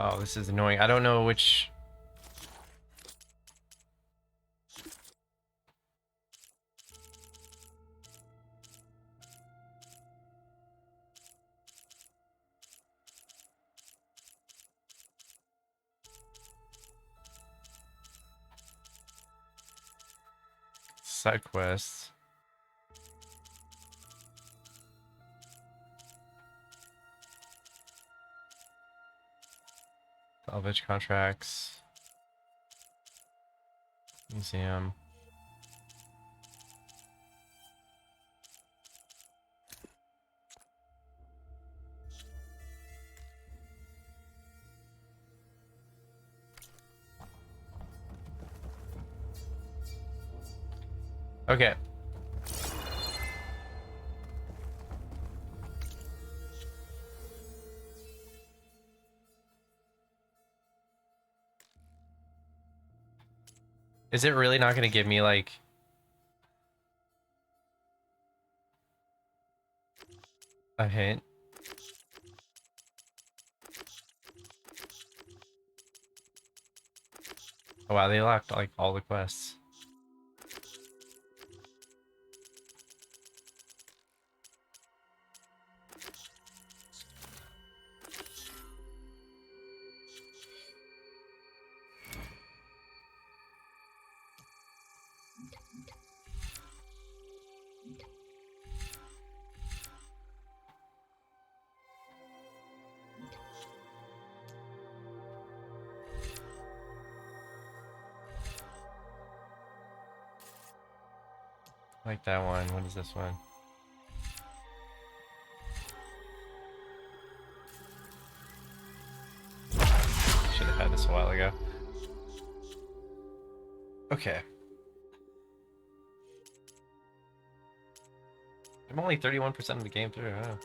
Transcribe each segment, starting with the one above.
Oh, this is annoying. I don't know which... Side quests. Salvage contracts. Museum. Okay. Is it really not going to give me, like... a hint? Oh wow, they locked, like, all the quests. Like that one. What is this one? Should have had this a while ago. Okay. I'm only 31% of the game through. Oh.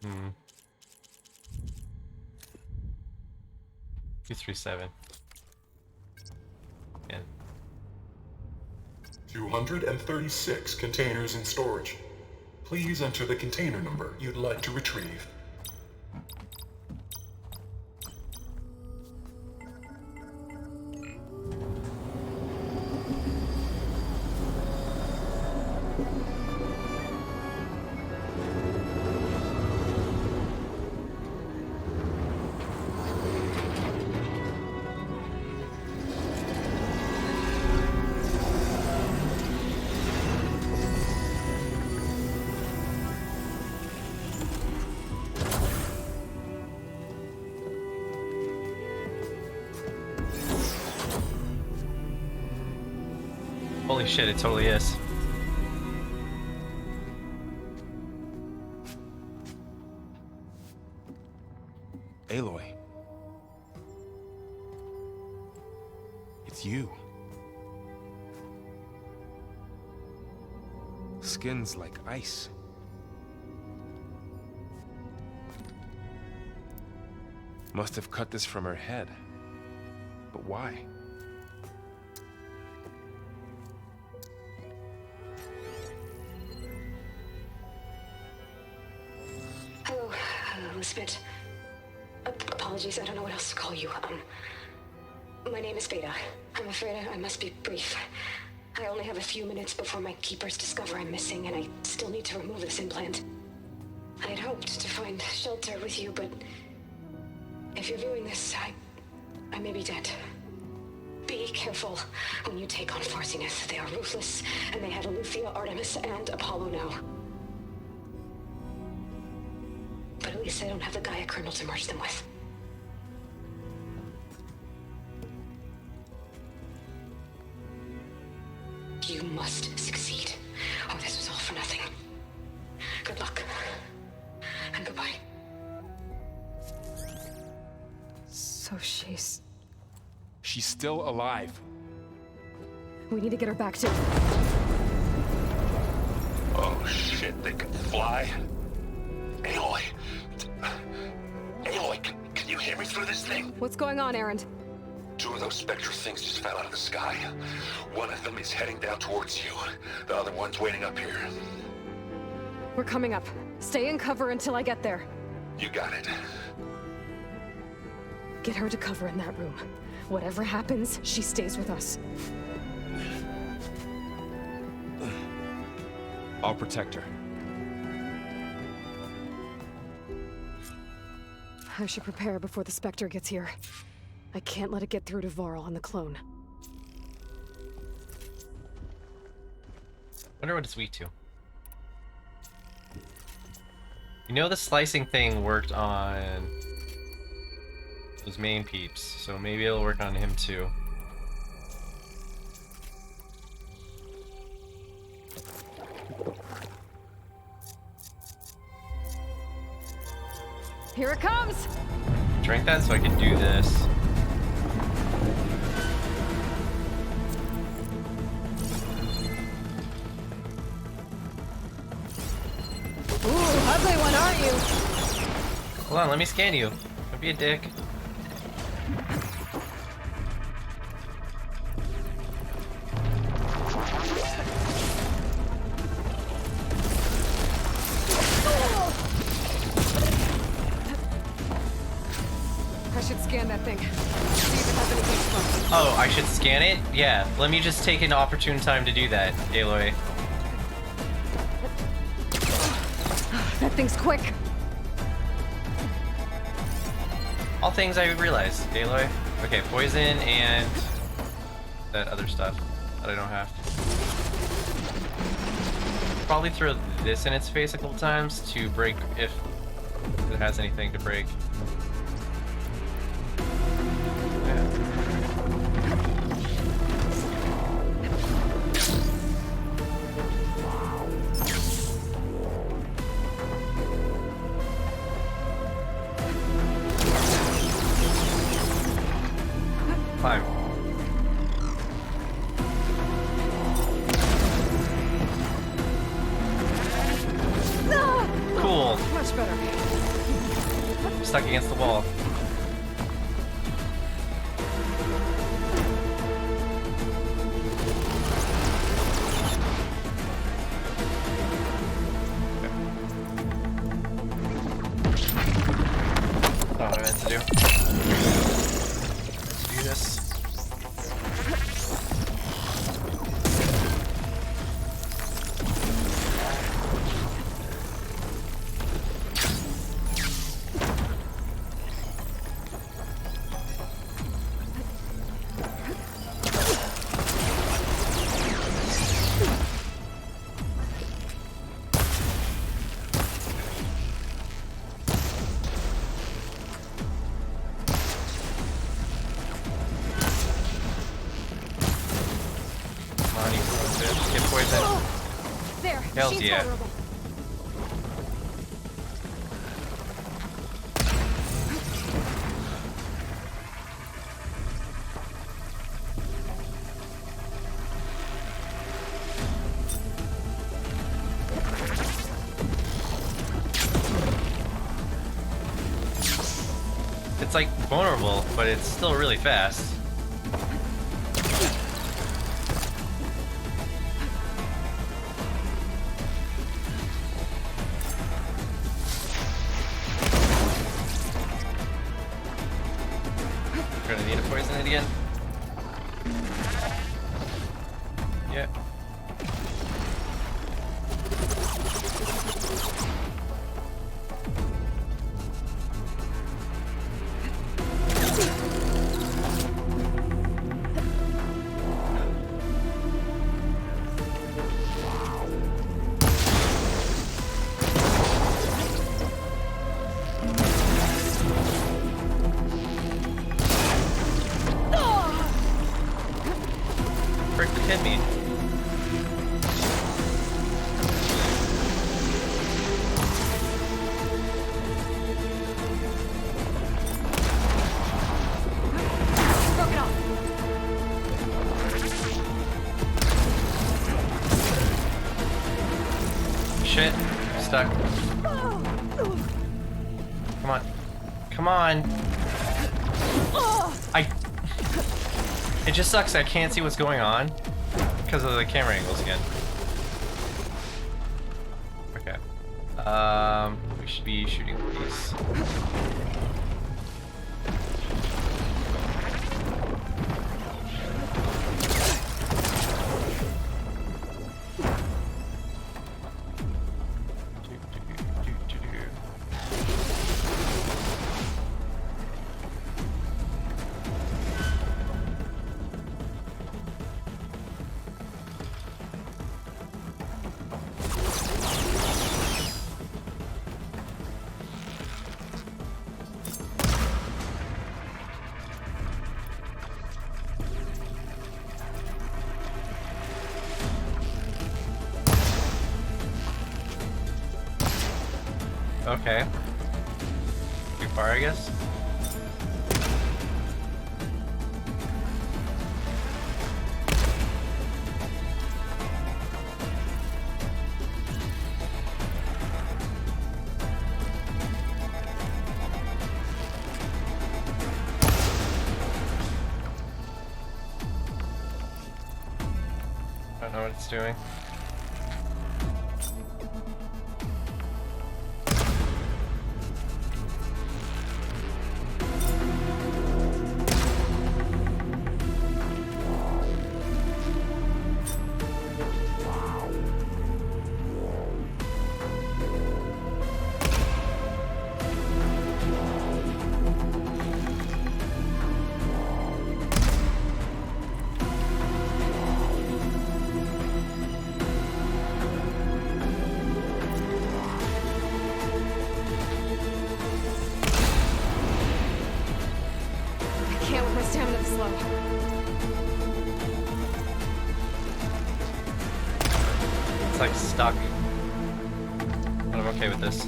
Hmm. 237. Yeah. 236 containers in storage. Please enter the container number you'd like to retrieve. Holy shit, it totally is. Aloy. It's you. Skin's like ice. Must have cut this from her head. But why? Hello, Elizabeth. Apologies, I don't know what else to call you. My name is Veda. I'm afraid I must be brief. I only have a few minutes before my keepers discover I'm missing, and I still need to remove this implant. I had hoped to find shelter with you, but if you're viewing this, I may be dead. Be careful when you take on Farsineth. They are ruthless, and they have Eleuthia, Artemis, and Apollo now. But at least I don't have the Gaia kernel to merge them with. You must succeed, or this was all for nothing. Good luck. And goodbye. So she's... She's still alive. We need to get her back to... Oh, shit. fly? Aloy! Aloy, can you hear me through this thing? What's going on, Erend? 2 of those Spectre things just fell out of the sky. One of them is heading down towards you. The other one's waiting up here. We're coming up. Stay in cover until I get there. You got it. Get her to cover in that room. Whatever happens, she stays with us. I'll protect her. I should prepare before the Spectre gets here. I can't let it get through to Varl on the clone. Wonder what it's weak to. You know the slicing thing worked on those main peeps, so maybe it'll work on him too. Here it comes! Drink that so I can do this. Ooh, ugly one, aren't you? Hold on, let me scan you. Don't be a dick. I should scan that thing. See if it has anything fun. Oh, I should scan it? Yeah, let me just take an opportune time to do that, Aloy. That thing's quick. All things I realized, Aloy. Okay, poison and that other stuff that I don't have. Probably throw this in its face a couple times to break if it has anything to break. Climb. Cool. Much better. Stuck against the wall. That's not what I meant to do. Let's do this. Come on, you son of a bitch. Get poisoned. There, Hells she's yeah. vulnerable. It's like vulnerable, but it's still really fast. We're gonna need to poison it again. Yeah. Frick the hit me. Shit. I'm stuck. Come on. Come on. It just sucks I can't see what's going on because of the camera angles again. Okay. We should be shooting these. Okay. Too far, I guess. I don't know what it's doing. It's like stuck. But I'm okay with this.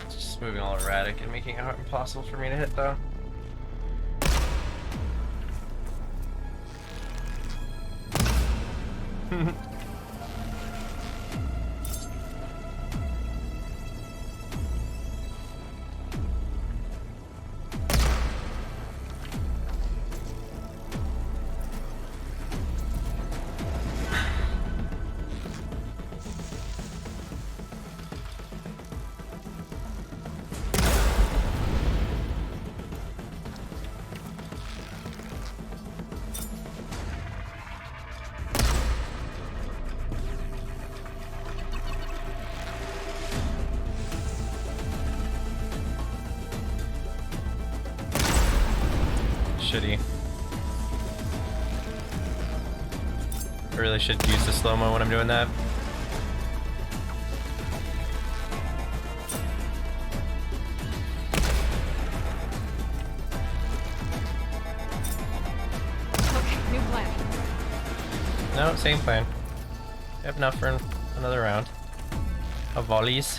It's just moving all erratic and making it impossible for me to hit though. Shitty. I really should use the slow-mo when I'm doing that. Okay, new plan. No, same plan. I have enough for another round of volleys.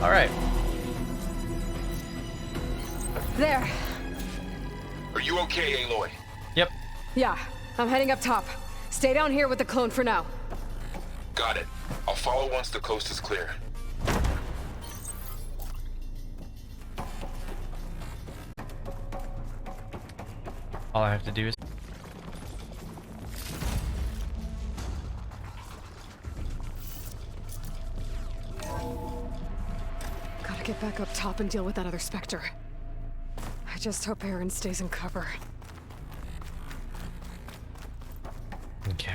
All right. There. Are you okay, Aloy? Yep. Yeah, I'm heading up top. Stay down here with the clone for now. Got it. I'll follow once the coast is clear. All I have to do is... Gotta get back up top and deal with that other Spectre. I just hope Aaron stays in cover. Okay.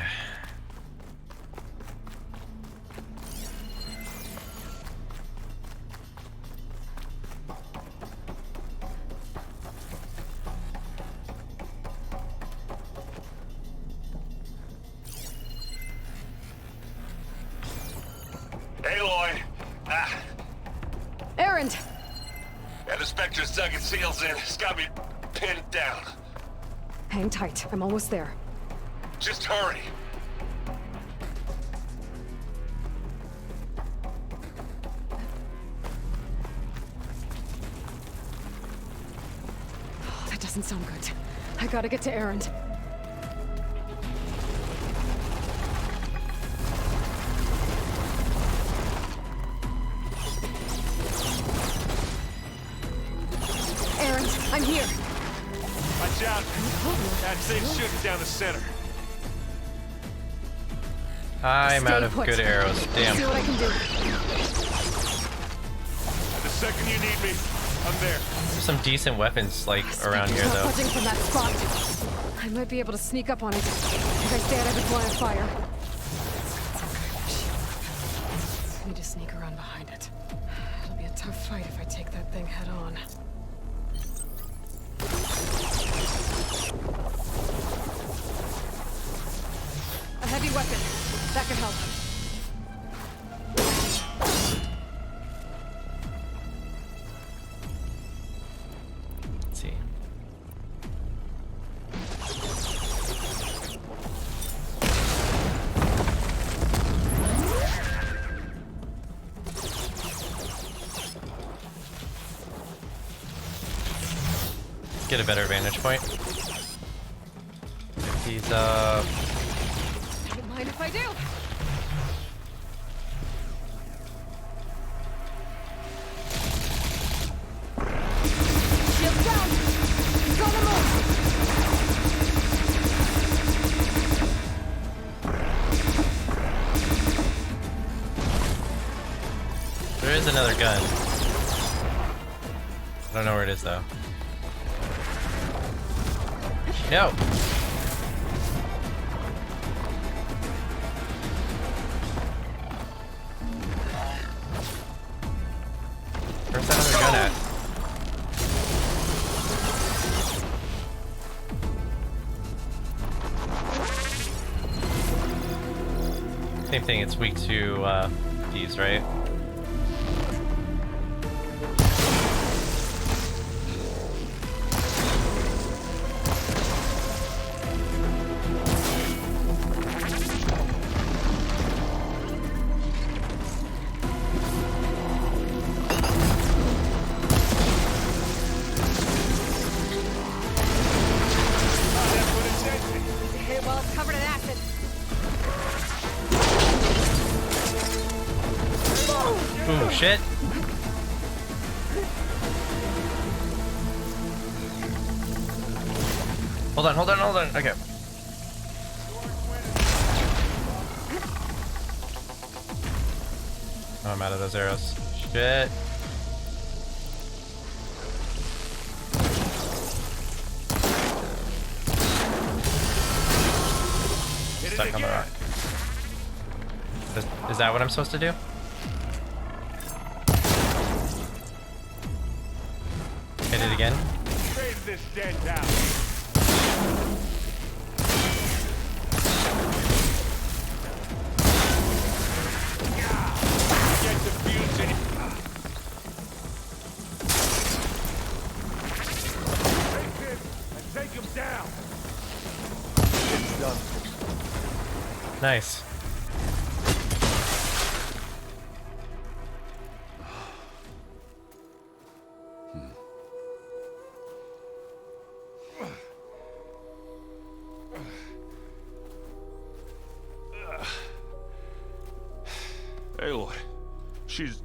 Spectre's dug its heels in. It's got me pinned down. Hang tight. I'm almost there. Just hurry. That doesn't sound good. I gotta get to Erend. Erend, I'm here. Watch out! That thing's shooting down the center. I'm Stay out of put. good arrows. See Damn. what I can do. The second you need me, I'm there. There's some decent weapons like around here Spectre's not though. budging from that spot. I might be able to sneak up on it if I stay out of its line of fire. I need to sneak around behind it. It'll be a tough fight if I take that thing head on. A heavy weapon. That could help. Let's see. Get a better vantage point. If he's Don't mind if I do. Shield down. He's on the move. there is another gun. I don't know where it is though. No. Where's that other gun at? Same thing, it's weak to these, right? Okay, well, it's covered in acid. Ooh, shit. Hold on, hold on, hold on. Okay. Oh, I'm out of those arrows. Shit. Stuck on the rock. Is that what I'm supposed to do? Hit it again? Raise this dead down. Get defused in. Take this and take him down. It's done. Nice. Aloy, she's...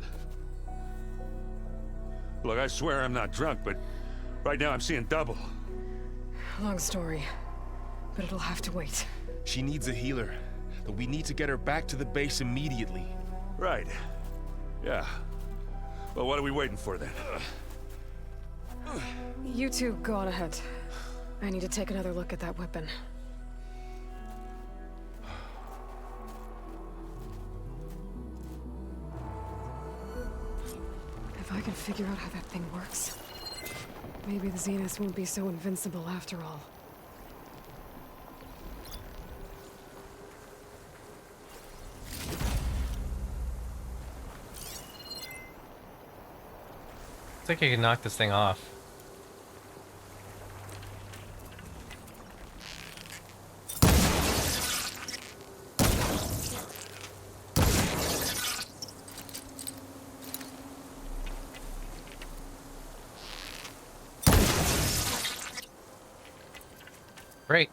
Look, I swear I'm not drunk, but right now I'm seeing double. Long story, but it'll have to wait. She needs a healer, but we need to get her back to the base immediately. Right. Yeah. Well, what are we waiting for then? You two go on ahead. I need to take another look at that weapon. If I can figure out how that thing works, maybe the Zeniths won't be so invincible after all. Looks like you can knock this thing off. Great.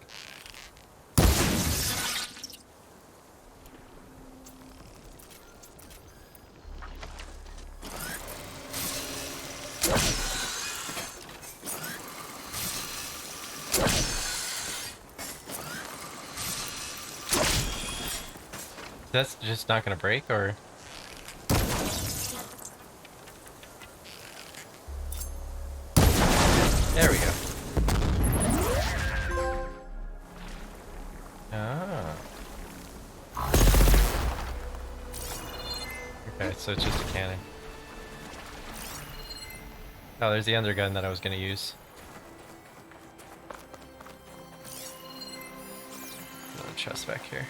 That's just not gonna break, or? There we go. Ah. Okay, so it's just a cannon. Oh, there's the undergun that I was gonna use. Another chest back here.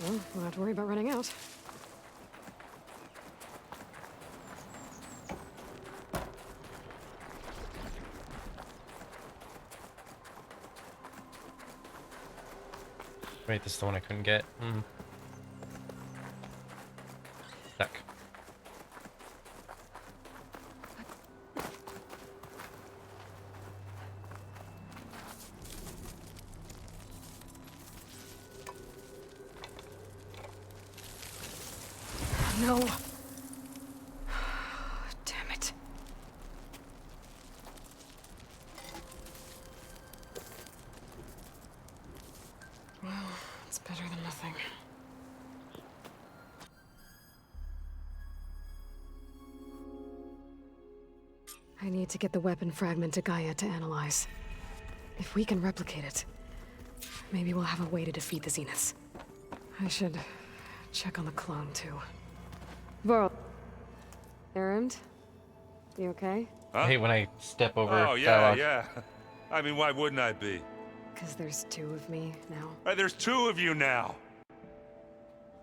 Well, we'll have to worry about running out. Wait, this is the one I couldn't get. Stuck. No. Damn it. Well, it's better than nothing. I need to get the weapon fragment to Gaia to analyze. If we can replicate it, maybe we'll have a way to defeat the Zeniths. I should check on the clone, too. Varl. Erend? You okay? Huh? I hate when I step over Oh, yeah, dialogue. yeah. I mean, why wouldn't I be? Because there's two of me now. There's two of you now.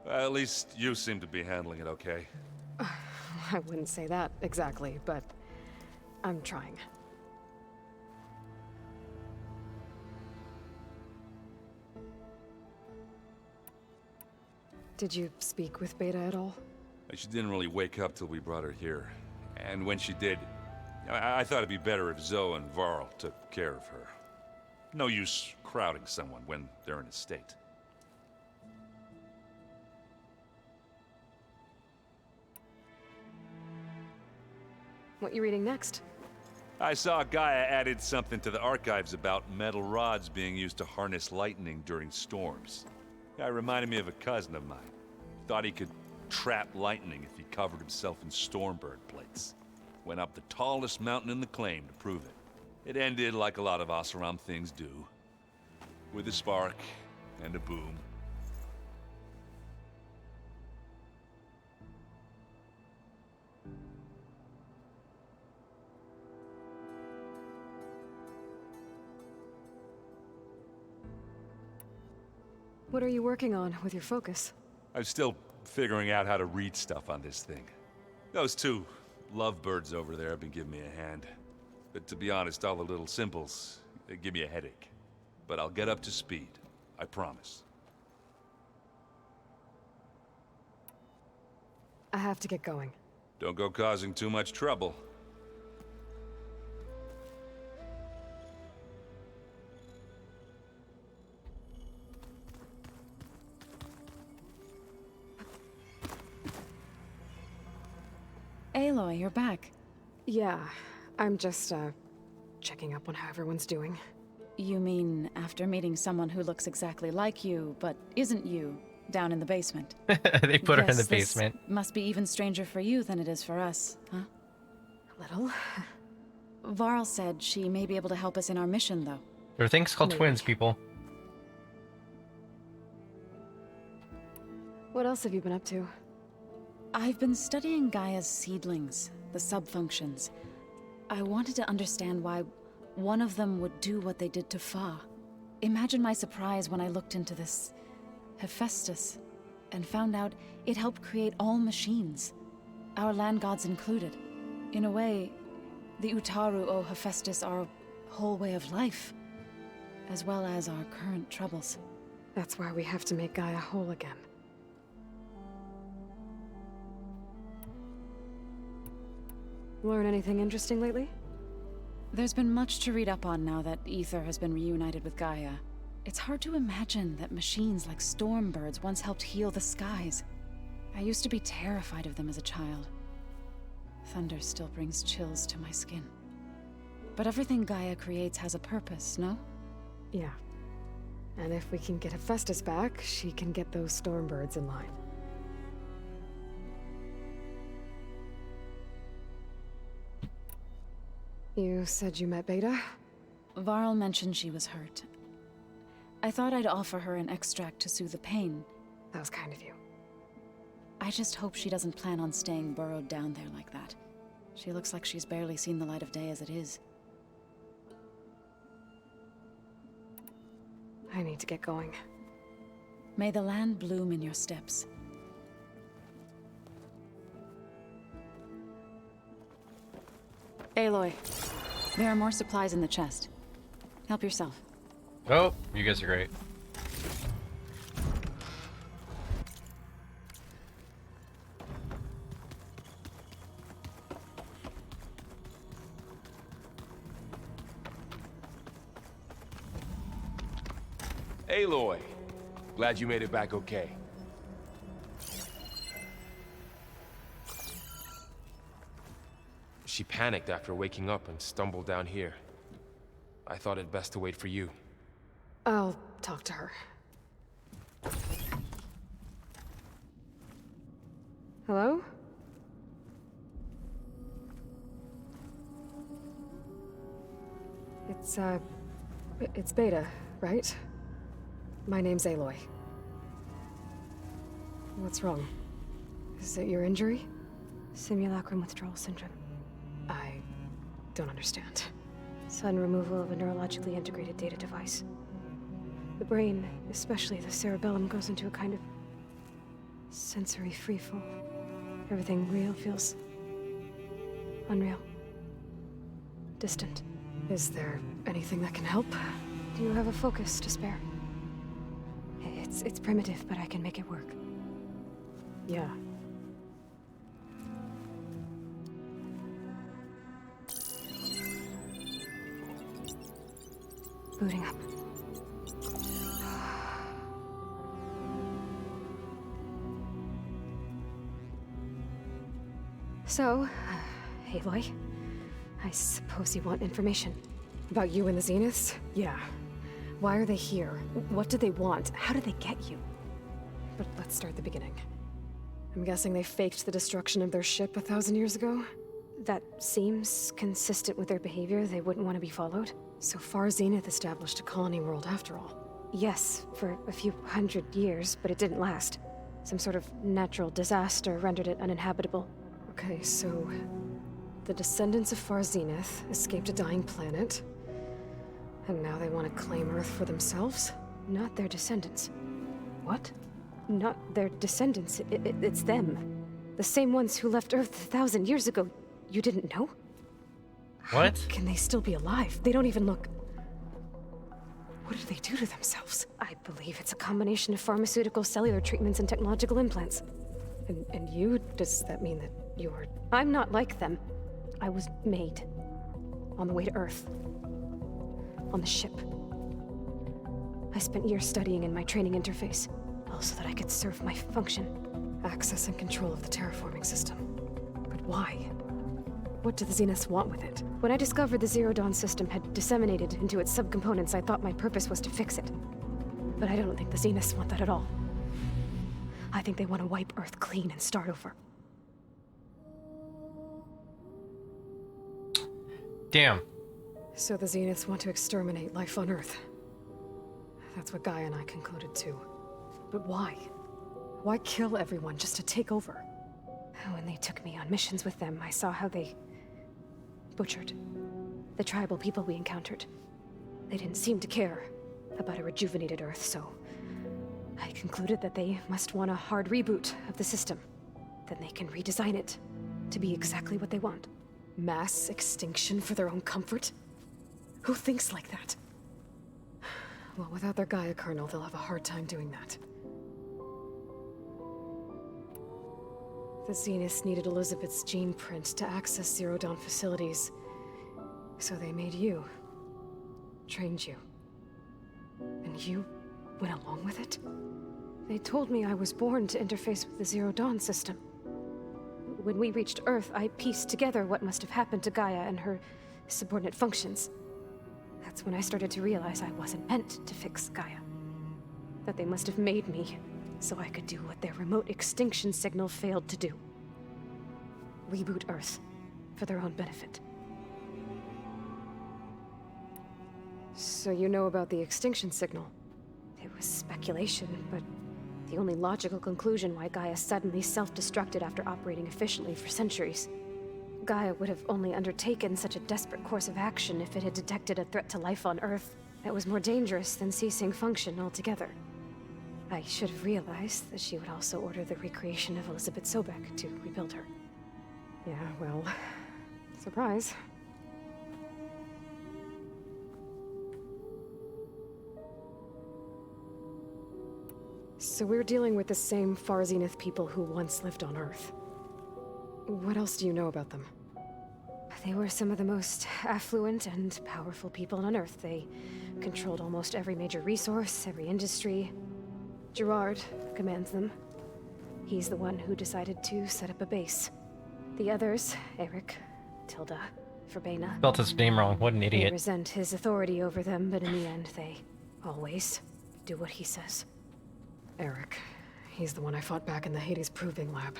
At least you seem to be handling it okay. I wouldn't say that exactly, but I'm trying. Did you speak with Beta at all? She didn't really wake up till we brought her here. And when she did, I thought it'd be better if Zoe and Varl took care of her. No use crowding someone when they're in a state. What you reading next? I saw Gaia added something to the archives about metal rods being used to harness lightning during storms. Guy reminded me of a cousin of mine. Thought he could trap lightning if he covered himself in Stormbird plates. Went up the tallest mountain in the claim to prove it. It ended like a lot of Oseram things do. With a spark and a boom. What are you working on with your focus? I'm still figuring out how to read stuff on this thing. Those two lovebirds over there have been giving me a hand. But to be honest, all the little symbols, they give me a headache. But I'll get up to speed. I promise. I have to get going. Don't go causing too much trouble. Aloy, you're back. Yeah, I'm just, checking up on how everyone's doing. You mean after meeting someone who looks exactly like you, but isn't you, down in the basement? They put her in Guess the this basement. Must be even stranger for you than it is for us, huh? A little. Varl said she may be able to help us in our mission, though. There are things called Maybe. twins, people. What else have you been up to? I've been studying Gaia's seedlings, the subfunctions. I wanted to understand why one of them would do what they did to Fa. Imagine my surprise when I looked into this Hephaestus and found out it helped create all machines, our land gods included. In a way, the Utaru owe Hephaestus our whole way of life, as well as our current troubles. That's why we have to make Gaia whole again. Learn anything interesting lately? There's been much to read up on now that Aether has been reunited with Gaia. It's hard to imagine that machines like Stormbirds once helped heal the skies. I used to be terrified of them as a child. Thunder still brings chills to my skin. But everything Gaia creates has a purpose, no? Yeah. And if we can get Hephaestus back, she can get those Stormbirds in line. You said you met Beta? Varl mentioned she was hurt. I thought I'd offer her an extract to soothe the pain. That was kind of you. I just hope she doesn't plan on staying burrowed down there like that. She looks like she's barely seen the light of day as it is. I need to get going. May the land bloom in your steps. Aloy, there are more supplies in the chest. Help yourself. Oh, you guys are great. Aloy, glad you made it back okay. She panicked after waking up and stumbled down here. I thought it best to wait for you. I'll talk to her. Hello? It's Beta, right? My name's Aloy. What's wrong? Is it your injury? Simulacrum withdrawal syndrome. I don't understand. Sudden removal of a neurologically integrated data device. The brain, especially the cerebellum, goes into a kind of sensory freefall. Everything real feels unreal. Distant. Is there anything that can help? Do you have a focus to spare? It's primitive, but I can make it work. Yeah. Booting up. So, Aloy, I suppose you want information. About you and the Zeniths? Yeah. Why are they here? What do they want? How did they get you? But let's start at the beginning. I'm guessing they faked the destruction of their ship 1,000 years ago? That seems consistent with their behavior. They wouldn't want to be followed. So Far Zenith established a colony world after all. Yes, for a few hundred years, but it didn't last. Some sort of natural disaster rendered it uninhabitable. Okay, so the descendants of Far Zenith escaped a dying planet, and now they want to claim Earth for themselves? Not their descendants. What? Not their descendants. It's them. The same ones who left Earth 1,000 years ago. You didn't know? What? How can they still be alive? They don't even look... What did they do to themselves? I believe it's a combination of pharmaceutical, cellular treatments, and technological implants. And you? Does that mean that you're... I'm not like them. I was made. On the way to Earth. On the ship. I spent years studying in my training interface, all so that I could serve my function. Access and control of the terraforming system. But why? What do the Zeniths want with it? When I discovered the Zero Dawn system had disseminated into its subcomponents, I thought my purpose was to fix it. But I don't think the Zeniths want that at all. I think they want to wipe Earth clean and start over. Damn. So the Zeniths want to exterminate life on Earth. That's what Gaia and I concluded too. But why? Why kill everyone just to take over? When they took me on missions with them, I saw how they butchered the tribal people we encountered. They didn't seem to care about a rejuvenated Earth, so I concluded that they must want a hard reboot of the system. Then they can redesign it to be exactly what they want. Mass extinction for their own comfort? Who thinks like that? Well, without their Gaia kernel, they'll have a hard time doing that. The Zeniths needed Elizabeth's gene print to access Zero Dawn facilities. So they made you. Trained you. And you went along with it? They told me I was born to interface with the Zero Dawn system. When we reached Earth, I pieced together what must have happened to Gaia and her subordinate functions. That's when I started to realize I wasn't meant to fix Gaia. That they must have made me so I could do what their remote extinction signal failed to do. Reboot Earth for their own benefit. So you know about the extinction signal? It was speculation, but the only logical conclusion why Gaia suddenly self-destructed after operating efficiently for centuries. Gaia would have only undertaken such a desperate course of action if it had detected a threat to life on Earth that was more dangerous than ceasing function altogether. I should have realized that she would also order the recreation of Elizabeth Sobek to rebuild her. Yeah, well, surprise. So we're dealing with the same Far Zenith people who once lived on Earth. What else do you know about them? They were some of the most affluent and powerful people on Earth. They controlled almost every major resource, every industry. Gerard commands them. He's the one who decided to set up a base. The others, Eric, Tilda, Verbena, Spelled his name wrong. What an they idiot. resent his authority over them, but in the end, they always do what he says. Eric. He's the one I fought back in the Hades Proving Lab.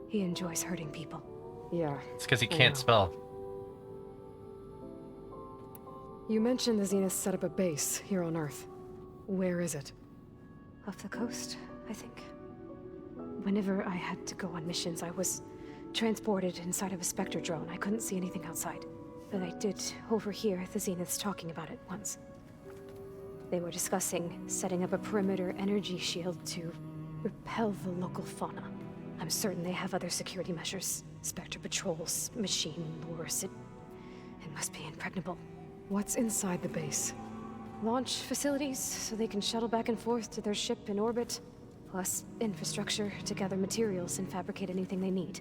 He enjoys hurting people. Yeah. It's because he I can't know. spell. You mentioned the Zeniths set up a base here on Earth. Where is it? Off the coast, I think. Whenever I had to go on missions, I was transported inside of a Spectre drone. I couldn't see anything outside. But I did overhear the Zeniths talking about it once. They were discussing setting up a perimeter energy shield to repel the local fauna. I'm certain they have other security measures. Spectre patrols, machine lures. It must be impregnable. What's inside the base? Launch facilities, so they can shuttle back and forth to their ship in orbit. Plus infrastructure to gather materials and fabricate anything they need.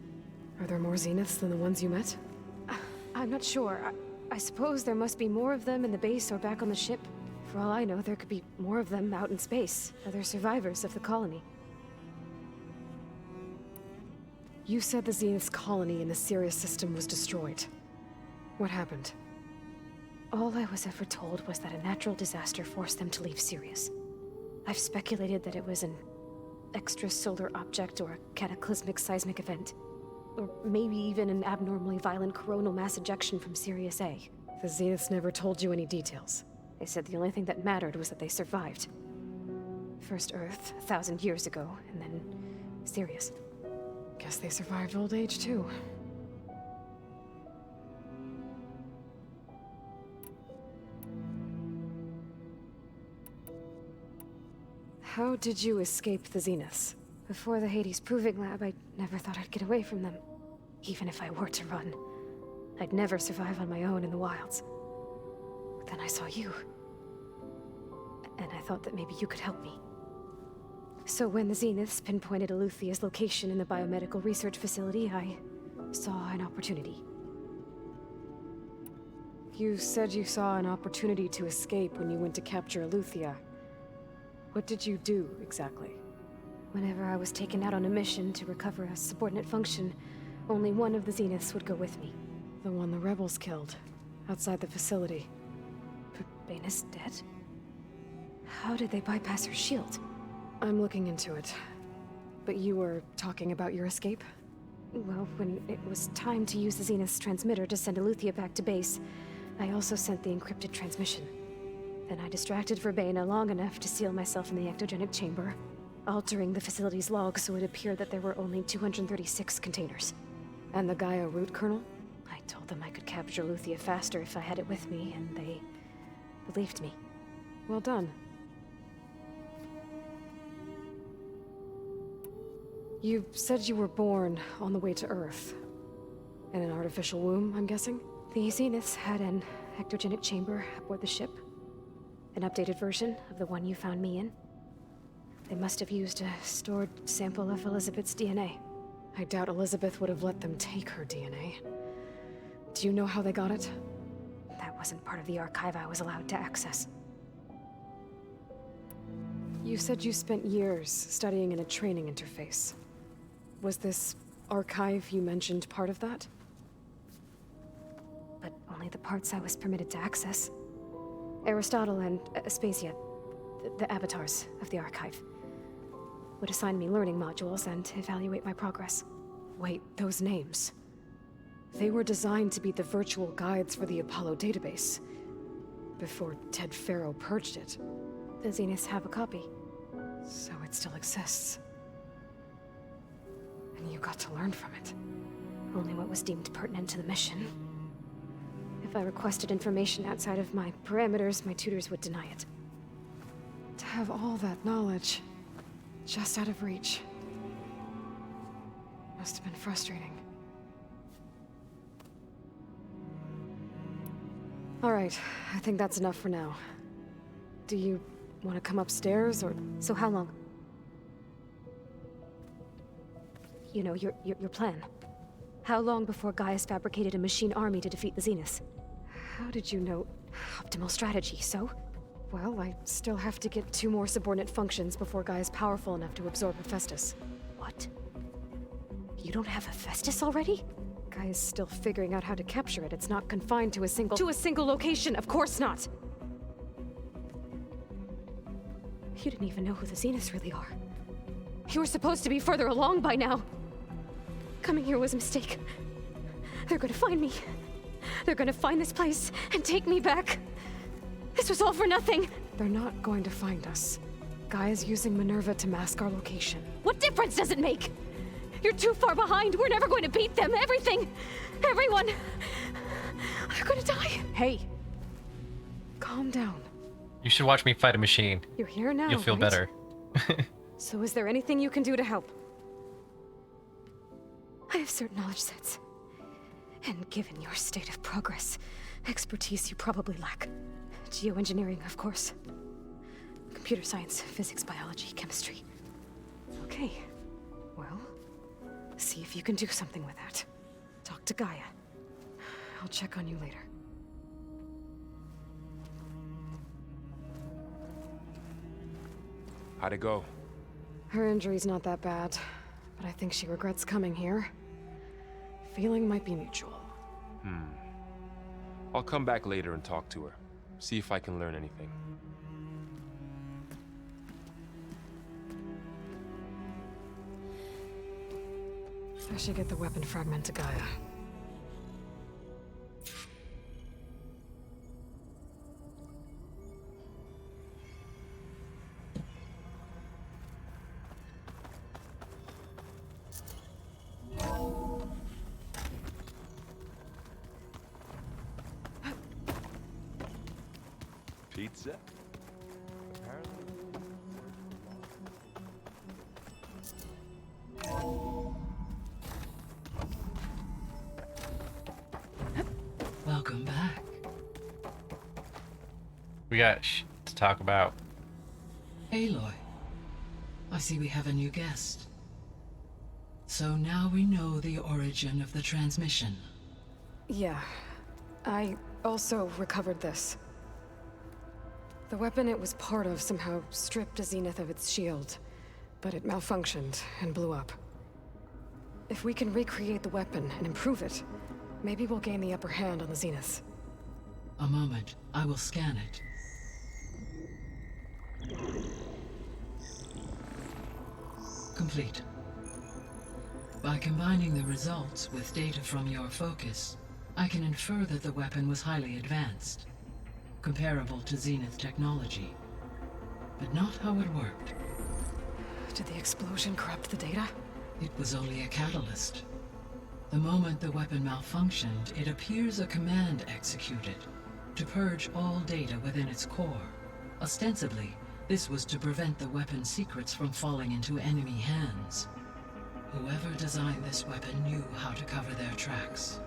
Are there more Zeniths than the ones you met? I'm not sure. I suppose there must be more of them in the base or back on the ship. For all I know, there could be more of them out in space, other survivors of the colony. You said the Zenith's colony in the Sirius system was destroyed. What happened? All I was ever told was that a natural disaster forced them to leave Sirius. I've speculated that it was an extrasolar object or a cataclysmic seismic event. Or maybe even an abnormally violent coronal mass ejection from Sirius A. The Zeniths never told you any details. They said the only thing that mattered was that they survived. First Earth, 1,000 years ago, and then Sirius. Guess they survived old age, too. How did you escape the Zeniths? Before the Hades Proving Lab, I never thought I'd get away from them. Even if I were to run, I'd never survive on my own in the wilds. But then I saw you. And I thought that maybe you could help me. So when the Zeniths pinpointed Eluthia's location in the biomedical research facility, I saw an opportunity. You said you saw an opportunity to escape when you went to capture Eluthia. What did you do, exactly? Whenever I was taken out on a mission to recover a subordinate function, only one of the Zeniths would go with me. The one the rebels killed, outside the facility. Baina's dead? How did they bypass her shield? I'm looking into it. But you were talking about your escape? Well, when it was time to use the Zenith's transmitter to send Eluthia back to base, I also sent the encrypted transmission. Then I distracted Verbena long enough to seal myself in the ectogenic chamber. altering the facility's log so it appeared that there were only 236 containers. And the Gaia root kernel? I told them I could capture Luthia faster if I had it with me, and they believed me. Well done. You said you were born on the way to Earth. In an artificial womb, I'm guessing? The Zeniths had an ectogenic chamber aboard the ship. An updated version of the one you found me in. They must have used a stored sample of Elizabeth's DNA. I doubt Elizabeth would have let them take her DNA. Do you know how they got it? That wasn't part of the archive I was allowed to access. You said you spent years studying in a training interface. Was this archive you mentioned part of that? But only the parts I was permitted to access. Aristotle and Aspasia, the avatars of the archive, would assign me learning modules and evaluate my progress. Wait, those names. They were designed to be the virtual guides for the Apollo database, before Ted Faro purged it. The Zeniths have a copy. So it still exists. And you got to learn from it. Only what was deemed pertinent to the mission. If I requested information outside of my parameters, my tutors would deny it. To have all that knowledge, just out of reach. Must have been frustrating. All right, I think that's enough for now. Do you want to come upstairs, or...? So how long? You know, your plan. How long before Gaius fabricated a machine army to defeat the Zeniths? How did you know? Optimal strategy, so? Well, I still have to get 2 more subordinate functions before Gaia's powerful enough to absorb Hephaestus. What? You don't have Hephaestus already? Gaia's still figuring out how to capture it. It's not confined to a single location, of course not! You didn't even know who the Zeniths really are. You were supposed to be further along by now! Coming here was a mistake. They're gonna find me. They're gonna find this place and take me back. This was all for nothing. They're not going to find us. Gaia's using Minerva to mask our location. What difference does it make? You're too far behind. We're never going to beat them. Everything. Everyone. They're gonna die. Hey. Calm down. You should watch me fight a machine. You're here now, You'll feel right? better. So is there anything you can do to help? I have certain knowledge sets. And given your state of progress, expertise you probably lack. Geoengineering, of course. Computer science, physics, biology, chemistry. Okay. Well, see if you can do something with that. Talk to Gaia. I'll check on you later. How'd it go? Her injury's not that bad, but I think she regrets coming here. Feeling might be mutual. I'll come back later and talk to her. See if I can learn anything. I should get the weapon fragment to Gaia. Pizza? Welcome back. We got shit to talk about. Aloy, I see we have a new guest. So now we know the origin of the transmission. Yeah. I also recovered this. The weapon it was part of somehow stripped a Zenith of its shield, but it malfunctioned and blew up. If we can recreate the weapon and improve it, maybe we'll gain the upper hand on the Zeniths. A moment, I will scan it. Complete. By combining the results with data from your focus, I can infer that the weapon was highly advanced, comparable to Zenith technology, but not how it worked. Did the explosion corrupt the data? It was only a catalyst. The moment the weapon malfunctioned, it appears a command executed to purge all data within its core. Ostensibly, this was to prevent the weapon's secrets from falling into enemy hands. Whoever designed this weapon knew how to cover their tracks.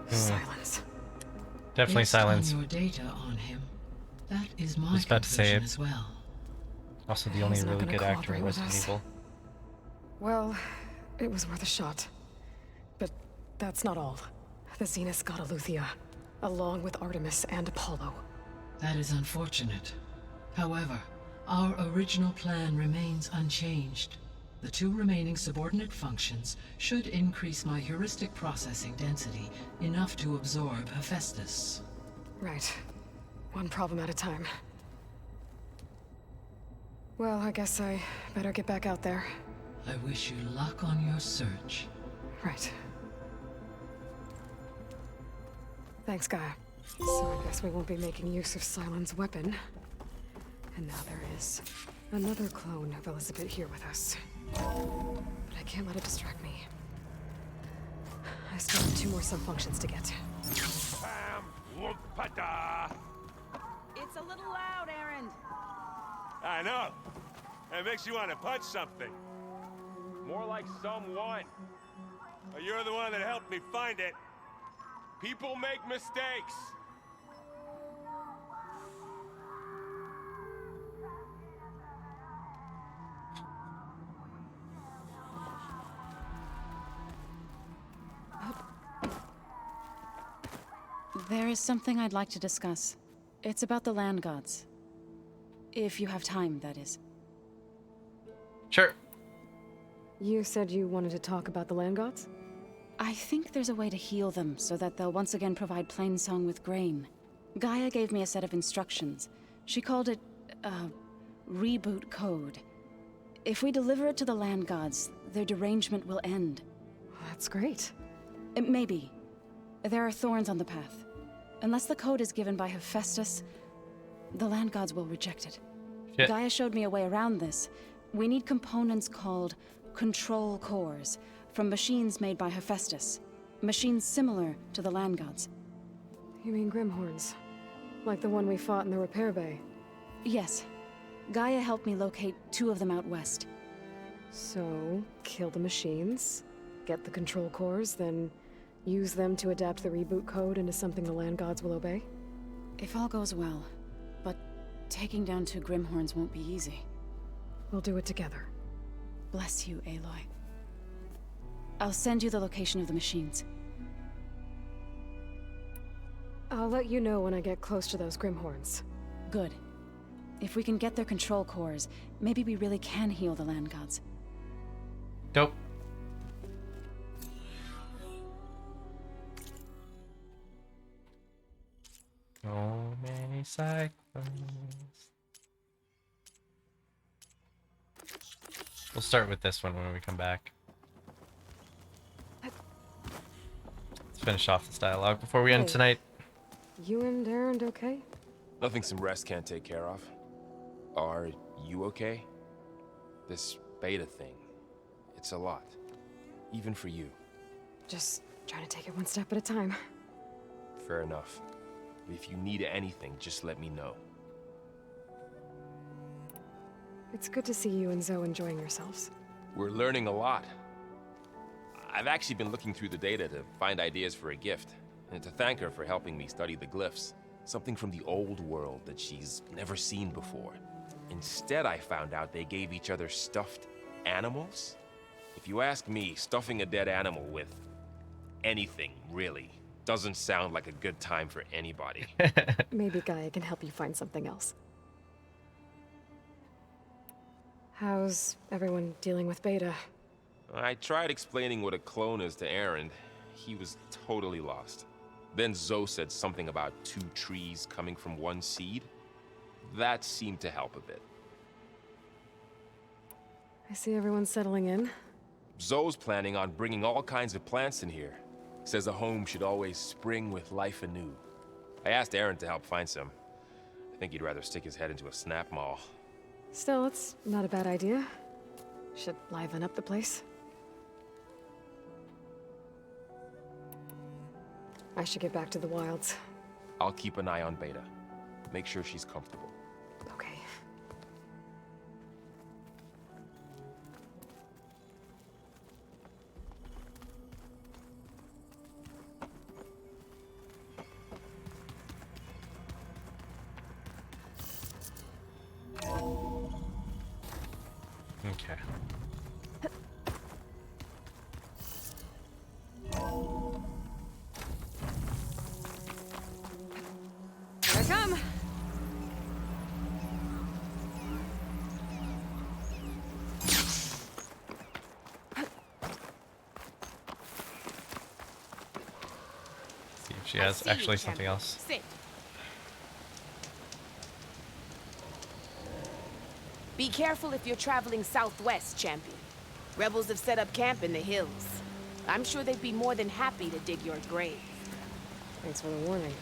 Silence. Definitely Based silence. on your data on him, that is my I was about to say conclusion it. as well. Also the only He's not really gonna good actor cooperate in with Resident us. Evil. Well, it was worth a shot. But that's not all. The Zeniths got Aletheia, along with Artemis and Apollo. That is unfortunate. However, our original plan remains unchanged. The 2 remaining subordinate functions should increase my heuristic processing density enough to absorb Hephaestus. Right. One problem at a time. Well, I guess I better get back out there. I wish you luck on your search. Right. Thanks, Gaia. So I guess we won't be making use of Cylon's weapon. And now there is another clone of Elizabeth here with us. But I can't let it distract me. I still have 2 more sub-functions to get. Bam! Whoop-a-da! It's a little loud, Erend. I know. It makes you want to punch something. More like someone. Well, you're the one that helped me find it. People make mistakes. There is something I'd like to discuss. It's about the land gods. If you have time, that is. Sure. You said you wanted to talk about the land gods? I think there's a way to heal them so that they'll once again provide Plainsong with grain. Gaia gave me a set of instructions. She called it, reboot code. If we deliver it to the land gods, their derangement will end. That's great. Maybe. There are thorns on the path. Unless the code is given by Hephaestus, the land gods will reject it. Shit. Gaia showed me a way around this. We need components called control cores from machines made by Hephaestus. Machines similar to the land gods. You mean Grimhorns? Like the one we fought in the repair bay? Yes. Gaia helped me locate 2 of them out west. So, kill the machines, get the control cores, then use them to adapt the reboot code into something the land gods will obey? If all goes well. But taking down 2 Grimhorns won't be easy. We'll do it together. Bless you, Aloy. I'll send you the location of the machines. I'll let you know when I get close to those Grimhorns. Good. If we can get their control cores, maybe we really can heal the land gods. Dope. So many cyclones. We'll start with this one when we come back. Let's finish off this dialogue before we end Hey. tonight. You and Erend okay? Nothing some rest can't take care of. Are you okay? This beta thing, it's a lot. Even for you. Just trying to take it one step at a time. Fair enough. If you need anything, just let me know. It's good to see you and Zoe enjoying yourselves. We're learning a lot. I've actually been looking through the data to find ideas for a gift, and to thank her for helping me study the glyphs. Something from the old world that she's never seen before. Instead, I found out they gave each other stuffed animals. If you ask me, stuffing a dead animal with anything, really, doesn't sound like a good time for anybody. Maybe Gaia can help you find something else. How's everyone dealing with Beta? I tried explaining what a clone is to Erend. He was totally lost. Then Zoe said something about 2 trees coming from 1 seed. That seemed to help a bit. I see everyone's settling in. Zoe's planning on bringing all kinds of plants in here. Says a home should always spring with life anew. I asked Erend to help find some. I think he'd rather stick his head into a snap mall. Still, it's not a bad idea. Should liven up the place. I should get back to the wilds. I'll keep an eye on Beta. Make sure she's comfortable. Okay. Okay. Here I come. See if she has actually something else. Sit. Be careful if you're traveling southwest, champion. Rebels have set up camp in the hills. I'm sure they'd be more than happy to dig your grave. Thanks for the warning.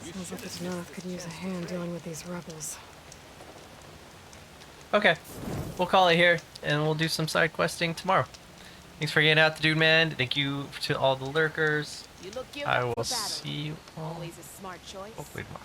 Sounds like the North could use a hand dealing with these rebels. Okay, we'll call it here, and we'll do some side questing tomorrow. Thanks for getting out the dude, man. Thank you to all the lurkers. You look geared I up will for battle. see you all Always a smart choice. hopefully tomorrow.